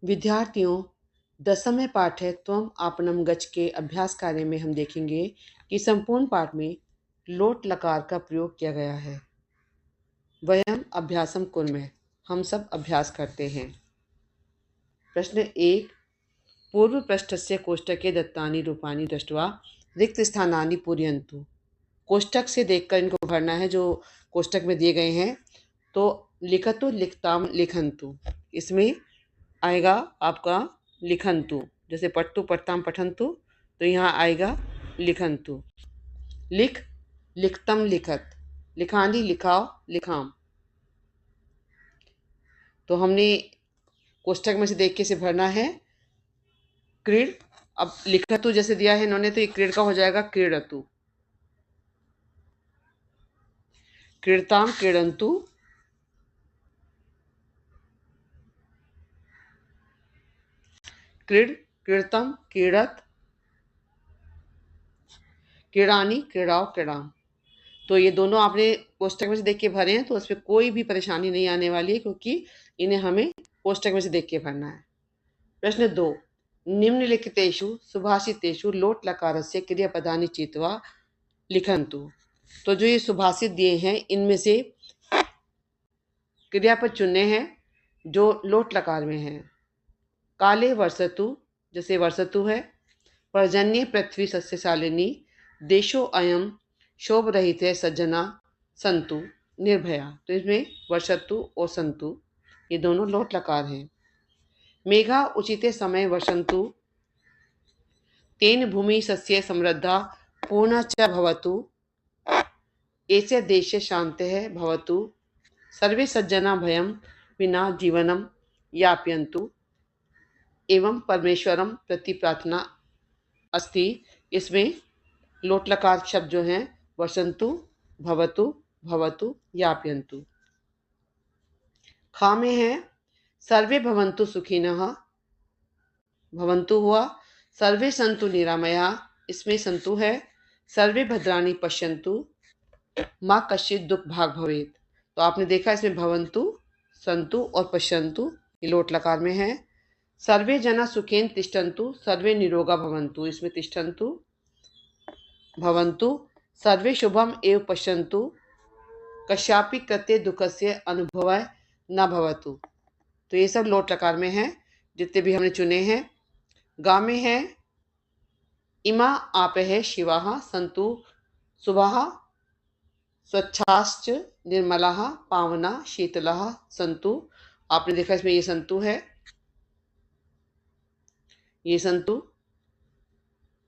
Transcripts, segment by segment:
विद्यार्थियों, दसवें पाठ्यक्रम आपनम गच के अभ्यास कार्य में हम देखेंगे कि संपूर्ण पाठ में लोट लकार का प्रयोग किया गया है। वयम अभ्यासम कुर्मः, हम सब अभ्यास करते हैं। प्रश्न 1, पूर्व पृष्ठस्य कोष्टके दत्तानि रूपाणि दृष्ट्वा रिक्त स्थानानि पूरयन्तु। कोष्टक से देखकर इनको भरना है जो कोष्टक में दिए गए हैं। तो लिखतु लिखताम लिखन्तु, इसमें आएगा आपका लिखन्तु, जैसे पट्टू पट्टाम पठन्तु, तो यहाँ आएगा लिखन्तु। लिख लिखतम लिखत, लिखानी लिखाओ लिखाम। तो हमने कोष्टक में से देख के से भरना है। क्रीड़, अब लिखतु जैसे दिया है इन्होंने, तो ये क्रीड़ का हो जाएगा क्रीड़तु। क्रीड़ताम क्रीड़न्तु, क्रीड़ क्रीड़तम क्रीड़त, क्रीड़ानी क्रीड़ाओ क्रीड़ाम। तो ये दोनों आपने कोष्टक में से देख के भरे हैं, तो उसमें कोई भी परेशानी नहीं आने वाली है, क्योंकि इन्हें हमें कोष्टक में से देख के भरना है। प्रश्न 2, निम्नलिखितेषु सुभाषितेषु लोट लकारस्य क्रियापदानि चित्वा लिखन्तु। तो जो ये सुभाषित दिए हैं इनमें से क्रियापद चुनने हैं जो लोट लकार में हैं। काले वर्षतु, जैसे वर्षतु है। पर्जन्य पृथ्वी सस्यशालिनी, देशो अयम शोभ रहित है सज्जना संतु निर्भया। तो इसमें वर्षतु और संतु ये दोनों लोट लकार हैं। मेघा उचिते समय वर्षन्तु, तेन भूमि सस्ये समृद्धा पूर्णा च भवतु, एसे देशे शान्तिः भवतु, सर्वे सज्जना भयं विना जीवनं यापयन्तु, एवं परमेश्वरम प्रति प्रार्थना अस्ति। इसमें लोट लकार शब्द जो हैं वसंतु, भवतु, भवतु, यापयन्तु। खा में है सर्वे भवन्तु सुखिनः, भवन्तु हुआ। सर्वे सन्तु निरामया, इसमें संतु है। सर्वे भद्राणि पश्यन्तु, माँ कश्चित् दुख भाग भवेत्। तो आपने देखा इसमें भवन्तु, संतु और पश्यन्तु ये लोट लकार में है। सर्वे जना सुखेन तिष्ठन्तु, सर्वे निरोगा भवन्तु, इसमें तिष्ठन्तु भवन्तु। सर्वे शुभम एव पश्यन्तु, कस्यापि कृते दुखस्य अनुभवः न भवतु। तो ये सब लोट लकार में है जितने भी हमने चुने हैं। गा में है इमा आपः शिवाः सन्तु शुभाः स्वच्छाश्च निर्मलाः पावना शीतलाः सन्तु। आपने देखा इसमें ये संतु है, ये संतु।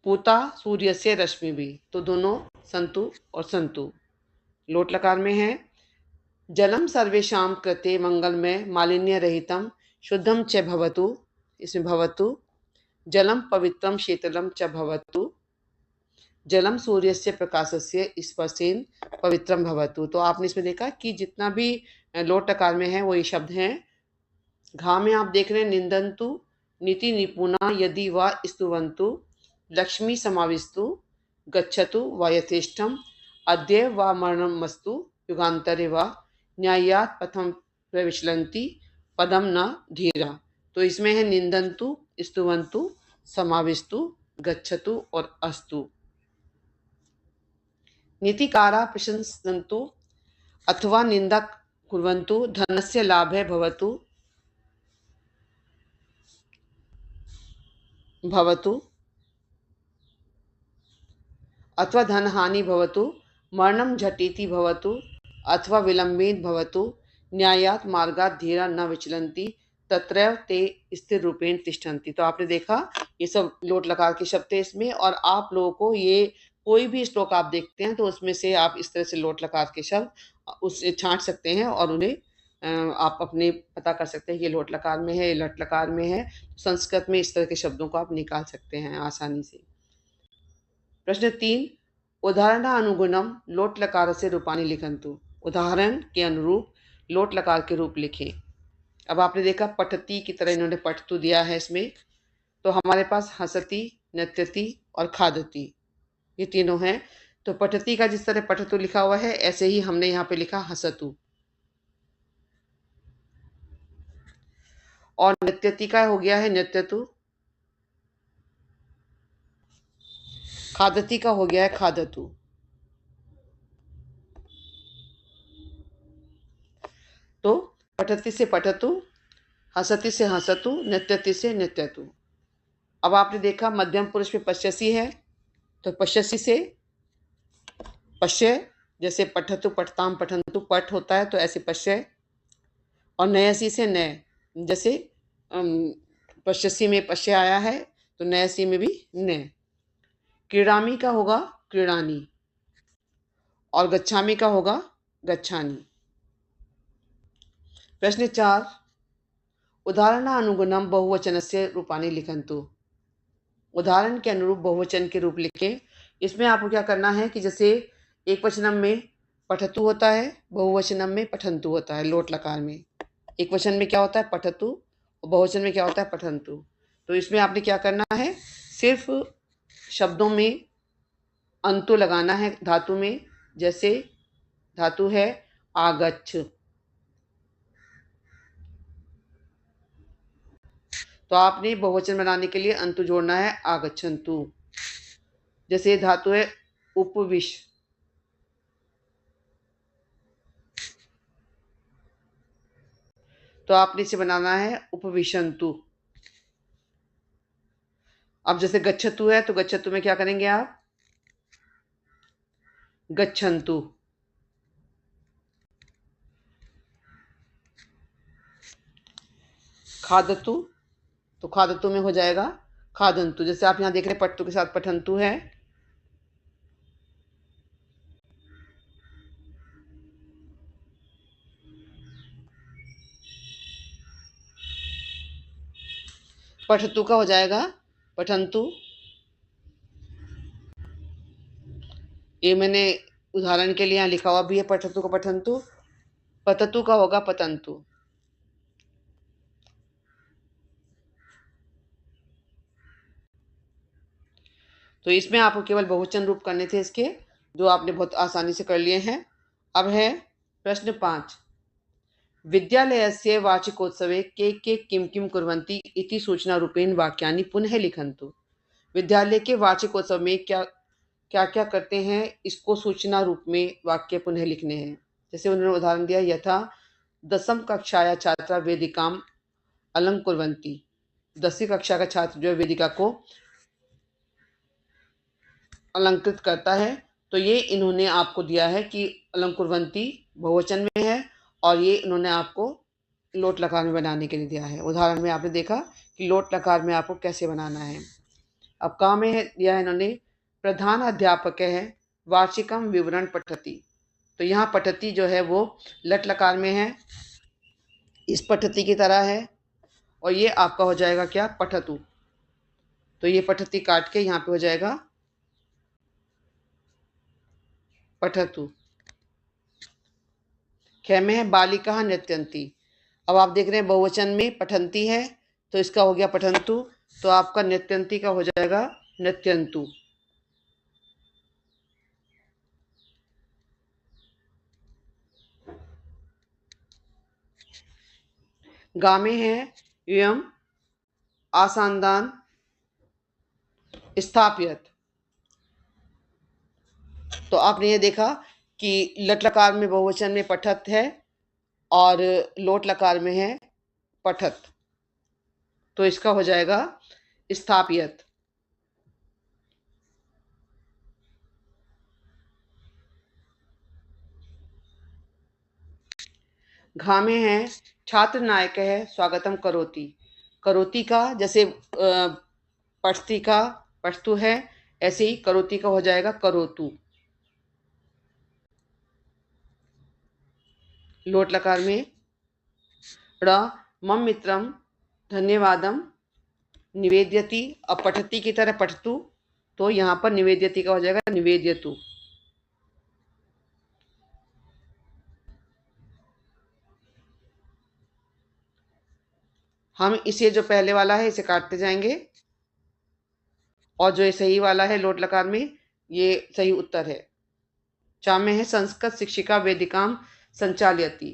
पूता सूर्य से रश्मि भी, तो दोनों संतु और संतु लोट लकार में है। जलम सर्वेषां कृते मंगलमय मालिन्य रहितम शुद्धम च भवतु, इसमें भवतु। जलम पवित्रम शीतलम च भवतु, जलम सूर्यस्य प्रकाशस्य स्पर्शेन पवित्रम भवतु। तो आपने इसमें देखा कि जितना भी लोट लकार में है वो ये शब्द हैं। घा में आप देख रहे हैं निंदन्तु, नीति निपुणा यदि वा स्तुवन्तु, लक्ष्मी समाविस्तु, गच्छतु वा यथेष्टम, अद्य वा मरणमस्तु, युगान्तरे वा न्यायात् पथम प्रविचलन्ति, पदम न धीरा। तो इसमें है निंदन्तु, स्तुवन्तु, समाविस्तु, गच्छतु और अस्तु। नीतिकारा प्रशंसन्तु अथवा निंदा कुर्वन्तु, धनस्य लाभः भवतु भवतु अथवा धनहानि भवतु, मरणं झटिति भवतु अथवा विलम्बेन भवतु, न्यायात् मार्गात् धीरा न विचलन्ति, तत्रैव ते स्थिर रूपेण तिष्ठन्ति। तो आपने देखा ये सब लोट लकार के शब्द थे इसमें। और आप लोगों को ये कोई भी श्लोक आप देखते हैं तो उसमें से आप इस तरह से लोट लकार के शब्द उससे छांट सकते हैं और उन्हें आप अपने पता कर सकते हैं कि ये लोट लकार में है, ये लट लकार में है। संस्कृत में इस तरह के शब्दों को आप निकाल सकते हैं आसानी से। प्रश्न 3, उदाहरणानुगुणम लोट लकारस्य रूपाणि लिखन्तु। उदाहरण के अनुरूप लोट लकार के रूप लिखें। अब आपने देखा पठती की तरह इन्होंने पठतु दिया है इसमें। तो हमारे पास हसती, नृत्यति और खादती ये तीनों हैं। तो पठती का जिस तरह पठतु लिखा हुआ है ऐसे ही हमने यहाँ पे लिखा हसतु। और नृत्यति का हो गया है नृत्यतु, खादती का हो गया है खादतु। तो पठति से पठतु, हसति से हसतु, नृत्यति से नृत्यतु। अब आपने देखा मध्यम पुरुष में पश्यसी है, तो पश्यसी से पश्य, जैसे पठतु पठताम पठन्तु पठ होता है तो ऐसे पश्य। और नयसी से नय, जैसे पश्यसी में पश्य आया है तो नयसी में भी नय। क्रीड़ामी का होगा क्रीड़ानी और गच्छामी का होगा गच्छानी। प्रश्न 4, उदाहरणानुगुणं बहुवचनस्य रूपाणि लिखन्तु। उदाहरण के अनुरूप बहुवचन के रूप लिखें। इसमें आपको क्या करना है कि जैसे एक वचनम में पठतु होता है, बहुवचनम में पठन्तु होता है, लोट लकार में। एक वचन में क्या होता है पठतु और बहुवचन में क्या होता है पठन्तु। तो इसमें आपने क्या करना है, सिर्फ शब्दों में अंतु लगाना है धातु में। जैसे धातु है आगच्छ, तो आपने बहुवचन बनाने के लिए अंतु जोड़ना है आगच्छन्तु। जैसे धातु है उपविश, तो आपने इसे बनाना है उपविशन्तु। अब जैसे गच्छतु है तो गच्छतु में क्या करेंगे आप, गच्छन्तु। खादतु, तो खादतु में हो जाएगा खादन्तु। जैसे आप यहाँ देख रहे हैं पट्टु के साथ पठन्तु है। पठतु का हो जाएगा पठन्तु। ये मैंने उदाहरण के लिए यहाँ लिखा हुआ भी है पठतु का पठन्तु। पततु का होगा पतन्तु। तो इसमें आपको केवल बहुवचन रूप करने थे इसके, जो आपने बहुत आसानी से कर लिए हैं। अब है प्रश्न 5, विद्यालयस्य वार्षिकोत्सवे के किं किं कुर्वन्ति इति सूचनारूपेण वाक्यानि पुनः लिखन्तु। विद्यालय के वार्षिकोत्सव में क्या क्या करते हैं, इसको सूचना रूप में वाक्य पुनः लिखने हैं। जैसे उन्होंने उदाहरण दिया, यथा 10वीं कक्षाया छात्रा वेदिकाम अलंकुर्वन्ति। 10वीं कक्षा का छात्र जो है वेदिका को अलंकृत करता है। तो ये इन्होंने आपको दिया है कि अलंकुर्वन्ति बहुवचन में है और ये इन्होंने आपको लोट लकार में बनाने के लिए दिया है। उदाहरण में आपने देखा कि लोट लकार में आपको कैसे बनाना है। अब का में दिया है इन्होंने, प्रधान अध्यापक है वार्षिकम विवरण पठति। तो यहाँ पठति जो है वो लट लकार में है, इस पठति की तरह है, और ये आपका हो जाएगा क्या पठतु। तो ये पठति काट के यहाँ पे हो जाएगा पठतु। ख में है बालिका नृत्यंती। अब आप देख रहे हैं बहुवचन में पठंती है तो इसका हो गया पठंतु, तो आपका नृत्यंती का हो जाएगा नृत्यंतु। गा में है यम आसानदान स्थापियत। तो आपने ये देखा कि लट लकार में बहुवचन में पठत है और लोट लकार में है पठत, तो इसका हो जाएगा स्थापियत। घा में है छात्र नायक है स्वागतम करोति। करोति का जैसे पठती का पठतु है, ऐसे ही करोति का हो जाएगा करोतु। लोट लकार में ड़ मम मित्रम धन्यवादम निवेद्यति। अब पठती की तरह पठतु, तो यहाँ पर निवेद्यति का हो जाएगा निवेद्यतु। हम इसे जो पहले वाला है इसे काटते जाएंगे और जो ये सही वाला है लोट लकार में ये सही उत्तर है। चा में है संस्कृत शिक्षिका वेदिकाम संचाल्यति।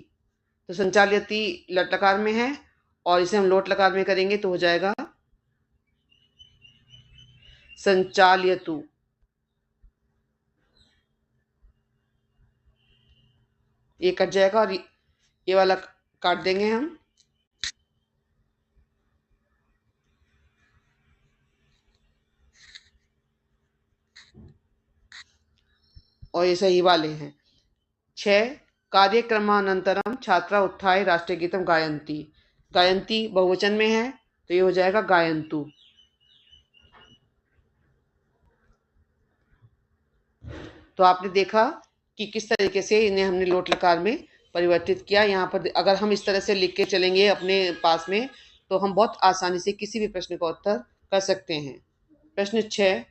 तो संचाल्यति लट लकार में है और इसे हम लोट लकार में करेंगे तो हो जाएगा संचाल्यतु। ये कट जाएगा और ये वाला काट देंगे हम। और ये सही वाले हैं। 6 कार्यक्रमानंतरम छात्रा उत्थाय राष्ट्रगीतम गायन्ति। गायन्ति बहुवचन में है तो ये हो जाएगा गायन्तु। तो आपने देखा कि किस तरीके से इन्हें हमने लोट लकार में परिवर्तित किया। यहाँ पर अगर हम इस तरह से लिख के चलेंगे अपने पास में तो हम बहुत आसानी से किसी भी प्रश्न का उत्तर कर सकते हैं। प्रश्न 6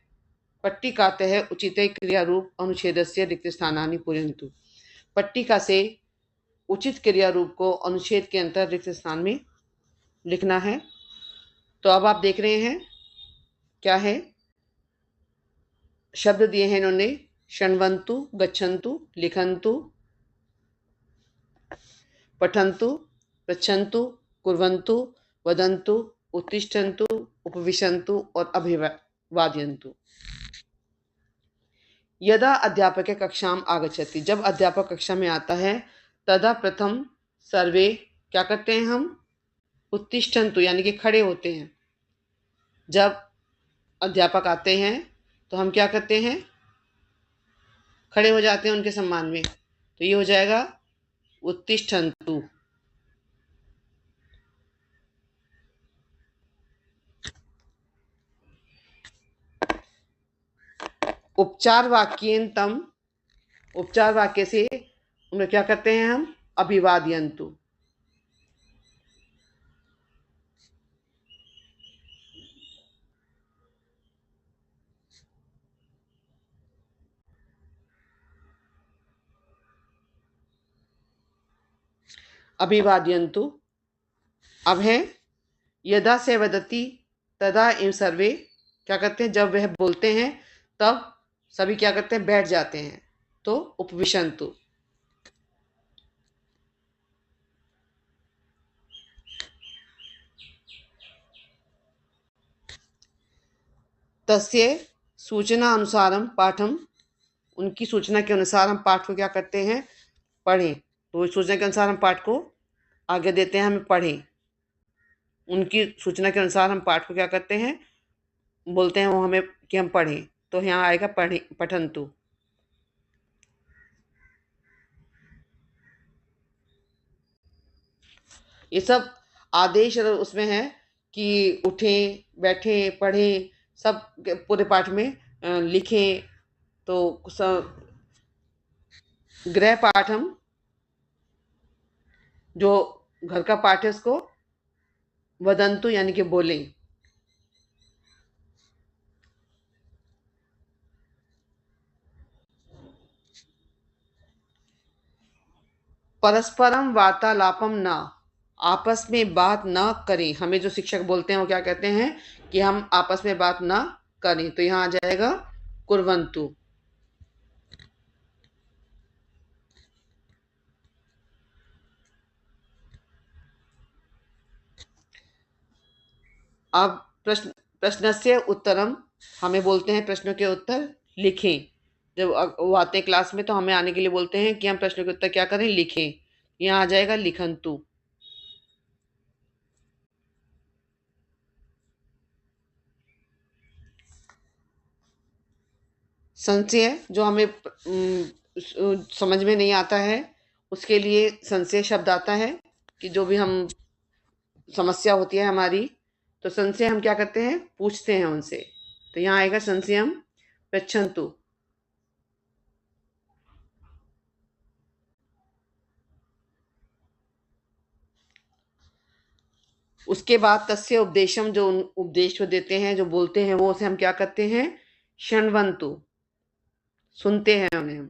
पट्टिकातः उचिते क्रिया रूप अनुच्छेदस्य रिक्त स्थानानि पूरयन्तु। पट्टिका से उचित क्रिया रूप को अनुच्छेद के अंतर रिक्त स्थान में लिखना है। तो अब आप देख रहे हैं क्या है, शब्द दिए हैं इन्होंने, शृण्वन्तु, गच्छन्तु, लिखन्तु, पठन्तु, पृच्छन्तु, कुर्वन्तु, वदन्तु, उत्तिष्ठन्तु, उपविशन्तु और अभिवादयन्तु। यदा अध्यापक कक्षाम आगच्छति, जब अध्यापक कक्षा में आता है, तदा प्रथम सर्वे क्या करते हैं हम, उत्तिष्ठन्तु यानी कि खड़े होते हैं। जब अध्यापक आते हैं तो हम क्या करते हैं, खड़े हो जाते हैं उनके सम्मान में। तो ये हो जाएगा उत्तिष्ठन्तु। उपचार वाक्येन्तम, उपचार वाक्य से उन्हें क्या करते हैं हम, अभिवादयन्तु। अभिवादयन्तु। अब है यदा से वदति तदा एवं सर्वे क्या करते हैं, जब वह बोलते हैं तब सभी क्या करते हैं, बैठ जाते हैं। तो उपविशन्तु। तस्य सूचना अनुसारम पाठम, उनकी सूचना के अनुसार हम पाठ को क्या करते हैं, पढ़ें। तो सूचना के अनुसार हम पाठ को आगे देते हैं, हमें पढ़ें। उनकी सूचना के अनुसार हम पाठ को क्या करते हैं, बोलते हैं वो हमें कि हम पढ़ें। तो यहाँ आएगा पढ़ें, पठन्तु। ये सब आदेश उसमें है कि उठें, बैठें, पढ़ें, सब पूरे पाठ में लिखें। तो गृह पाठम, जो घर का पाठ है उसको वदंतु यानी कि बोलें। परस्परम वार्तालापम न, आपस में बात न करें। हमें जो शिक्षक बोलते हैं वो क्या कहते हैं कि हम आपस में बात न करें। तो यहाँ आ जाएगा कुर्वन्तु। अब प्रश्नस्य उत्तरम, हमें बोलते हैं प्रश्नों के उत्तर लिखें। जब वो आते हैं क्लास में तो हमें आने के लिए बोलते हैं कि हम प्रश्नों के उत्तर क्या करें, लिखें। यहाँ आ जाएगा लिखन्तु। संशय जो हमें समझ में नहीं आता है उसके लिए संशय शब्द आता है कि जो भी हम समस्या होती है हमारी, तो संशय हम क्या करते हैं, पूछते हैं उनसे। तो यहाँ आएगा संशयम पृच्छन्तु। उसके बाद तस्य उपदेशम, जो उपदेश को देते हैं, जो बोलते हैं वो उसे हम क्या करते हैं, शृण्वन्तु, सुनते हैं उन्हें हम।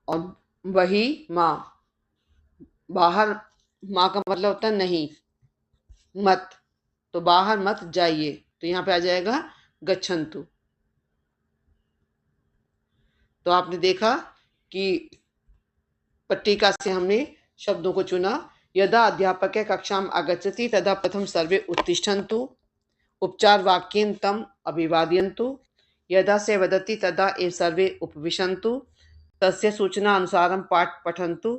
और वही माँ, बाहर, माँ का मतलब होता है नहीं, मत, तो बाहर मत जाइए। तो यहाँ पे आ जाएगा गच्छन्तु। तो आपने देखा कि पट्टिका से हमने शब्दों को चुना। यदा अध्यापक कक्षाम आगच्छति तदा प्रथम सर्वे उत्तिष्ठन्तु, उपचार वाक्येन तम अभिवादयन्तु, यदा से वदति तदा एव सर्वे उपविशन्तु, तस्य सूचना अनुसारं पाठ पठन्तु,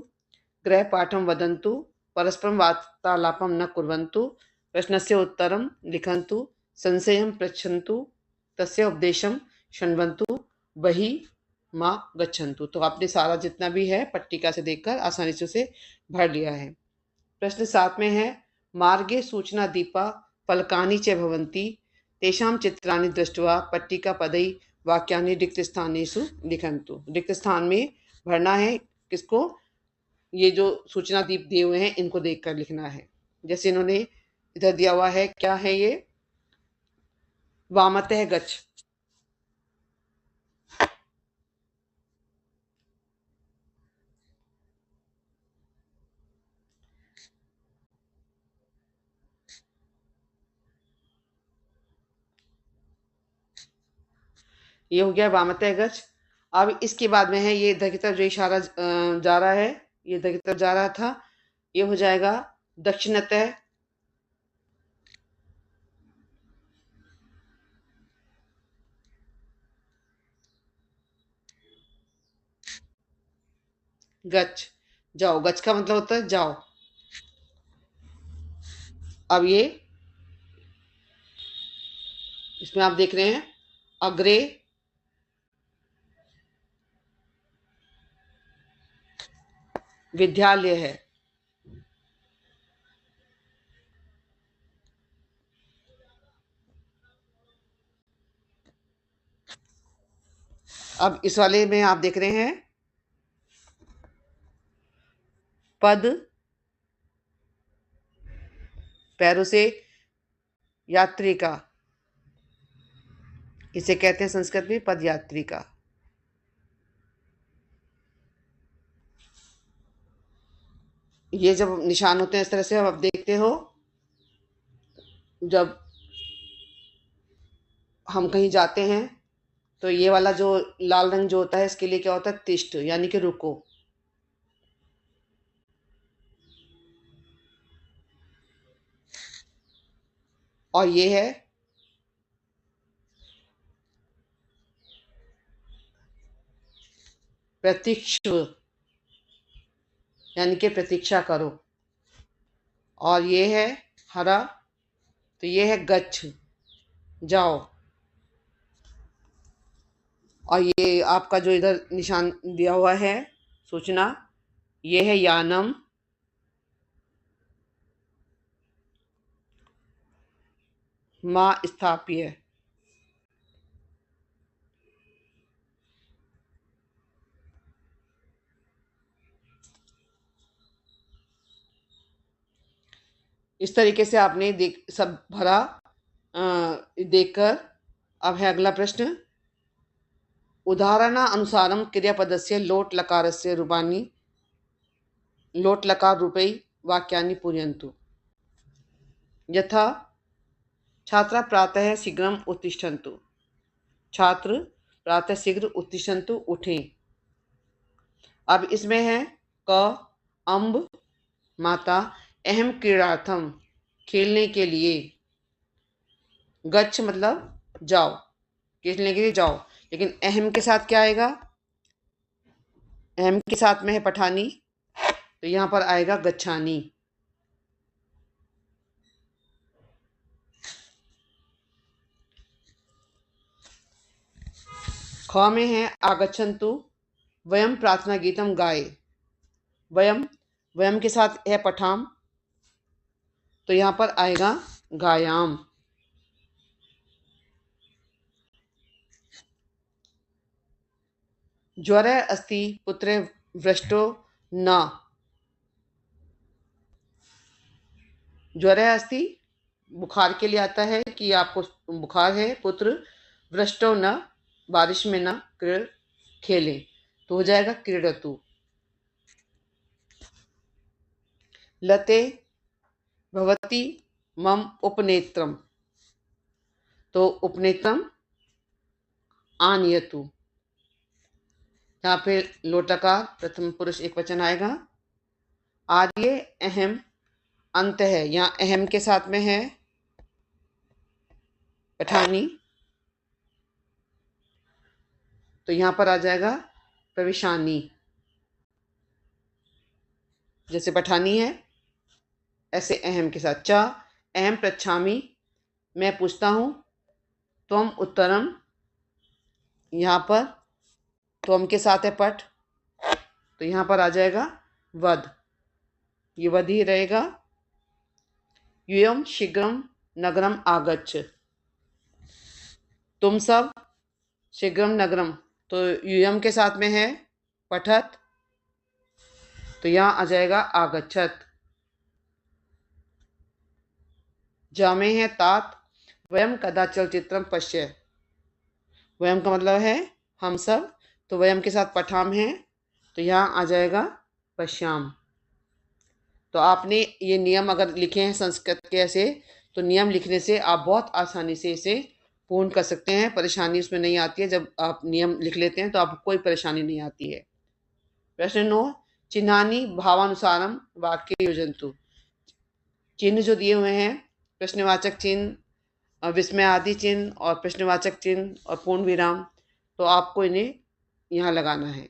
गृहपाठं वदन्तु, परस्परं वार्तालापं न कुर्वन्तु, प्रश्नस्य उत्तरं लिखन्तु, संशयं पृच्छन्तु, तस्य उपदेशं शृण्वन्तु, बहिः मा गच्छन्तु। तो आपने सारा जितना भी है पट्टिका से देखकर आसानी से उसे भर लिया है। प्रश्न 7 में है मार्गे सूचना दीपा फलकानि च भवन्ति तेषां चित्राणि दृष्ट्वा पट्टिका पदै वाक्यानि रिक्त स्थानेषु लिखन्तु। रिक्त स्थान में भरना है किसको? ये जो सूचना दीप दिए हुए हैं इनको देखकर लिखना है। जैसे इन्होंने इधर दिया हुआ है, क्या है ये? वामतः गच्छ। ये हो गया वामतः गच्छ। अब इसके बाद में है ये इधर की तरफ जो इशारा जा रहा है, ये इधर की तरफ जा रहा था, ये हो जाएगा दक्षिणतः गच्छ। जाओ, गच्छ का मतलब होता है जाओ। अब ये इसमें आप देख रहे हैं अग्रे विद्यालय है। अब इस वाले में आप देख रहे हैं पद पैरों से यात्री का, इसे कहते हैं संस्कृत में पद यात्री का। ये जब निशान होते हैं इस तरह से आप देखते हो, जब हम कहीं जाते हैं तो ये वाला जो लाल रंग जो होता है इसके लिए क्या होता है? तिष्ठ, यानी कि रुको। और ये है प्रतीक्ष्व, यानी कि प्रतीक्षा करो। और ये है हरा, तो ये है गच्छ, जाओ। और ये आपका जो इधर निशान दिया हुआ है सूचना, ये है यानम, मा स्थाप्य। इस तरीके से आपने सब भरा देखकर। अब है अगला प्रश्न, उदाहरणानुसारं क्रियापदस्य लोट लकारस्य रूपाणि लोट लकार रूपै वाक्यानि पूरयन्तु। यथा छात्रा प्रातः शीघ्रं उत्तिष्ठन्तु, छात्र प्रातः शीघ्र उत्तिष्ठन्तु, उठें। अब इसमें है क अम्ब माता अहम क्रीड़ार्थम, खेलने के लिए। गच्छ मतलब जाओ, खेलने के लिए जाओ। लेकिन अहम के साथ क्या आएगा? अहम के साथ में है पठानी, तो यहां पर आएगा गच्छानी। ख में है आगच्छन्तु, वयम प्रार्थना गीतम गाए। वयम, वयम के साथ है पठाम, तो यहां पर आएगा गायाम। ज्वर अस्ति पुत्रे वृष्टो न, ज्वर अस्ति बुखार के लिए आता है कि आपको बुखार है, पुत्र वृष्टो न बारिश में न, क्रीड़ खेलें, तो हो जाएगा क्रीडतु। लते भवति मम उपनेत्रम, तो उपनेत्रम आनयतु। यहाँ पे लोटकार प्रथम पुरुष एकवचन आएगा। आर्य अहम अंत है, यहाँ अहम के साथ में है पठानी, तो यहाँ पर आ जाएगा प्रविशानी। जैसे पठानी है ऐसे अहम के साथ। चा अहम पृच्छामि, मैं पूछता हूँ। त्वम उत्तरम, यहाँ पर त्वम के साथ है पठ, तो यहाँ पर आ जाएगा वद, ये वद ही रहेगा। यूयम शीघ्रम नगरम आगच्छ, तुम सब शीघ्रम नगरम, तो यूयम के साथ में है पठत, तो यहाँ आ जाएगा आगच्छत। जामे है तात, वयम कदा चलचित्रम पश्य, वयम का मतलब है हम सब, तो वयम के साथ पठाम है, तो यहाँ आ जाएगा पश्याम। तो आपने ये नियम अगर लिखे हैं संस्कृत के ऐसे, तो नियम लिखने से आप बहुत आसानी से इसे पूर्ण कर सकते हैं, परेशानी उसमें नहीं आती है। जब आप नियम लिख लेते हैं तो आपको कोई परेशानी नहीं आती है। प्रश्न 9, चिन्हानी भावानुसारम वाक्य योजन्तु। चिन्ह जो दिए हुए हैं, प्रश्नवाचक चिन्ह, विस्मय आदि चिन्ह और प्रश्नवाचक चिन्ह और पूर्ण विराम, तो आपको इन्हें यहाँ लगाना है।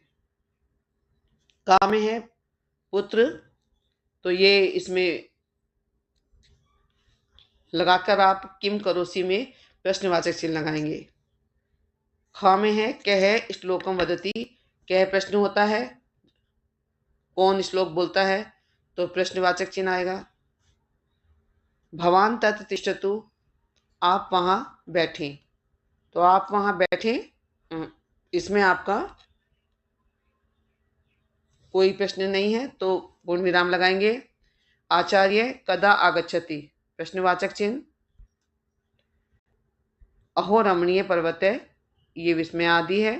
का में है पुत्र, तो ये इसमें लगाकर आप किम करोसी में प्रश्नवाचक चिन्ह लगाएंगे। ख में है कह श्लोकम वदति, कह प्रश्न होता है, कौन श्लोक बोलता है, तो प्रश्नवाचक चिन्ह आएगा। भवान तत्र तिष्ठतु, आप वहाँ बैठें, तो आप वहाँ बैठें, इसमें आपका कोई प्रश्न नहीं है, तो पूर्ण विराम लगाएंगे। आचार्य कदा आगच्छति, प्रश्नवाचक चिन्ह। अहो रमणीय पर्वत है, ये विस्मय आदि है,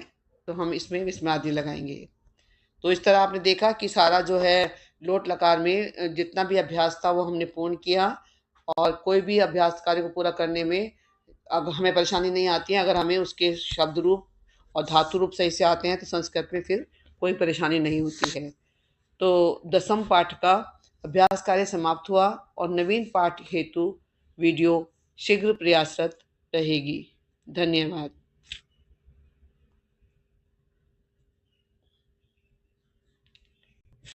तो हम इसमें विस्मय आदि लगाएंगे। तो इस तरह आपने देखा कि सारा जो है लोट लकार में जितना भी अभ्यास था वो हमने पूर्ण किया, और कोई भी अभ्यास कार्य को पूरा करने में अब हमें परेशानी नहीं आती है। अगर हमें उसके शब्द रूप और धातु रूप सही से आते हैं तो संस्कृत में फिर कोई परेशानी नहीं होती है। तो 10वीं पाठ का अभ्यास कार्य समाप्त हुआ, और नवीन पाठ हेतु वीडियो शीघ्र प्रयासरत रहेगी। धन्यवाद।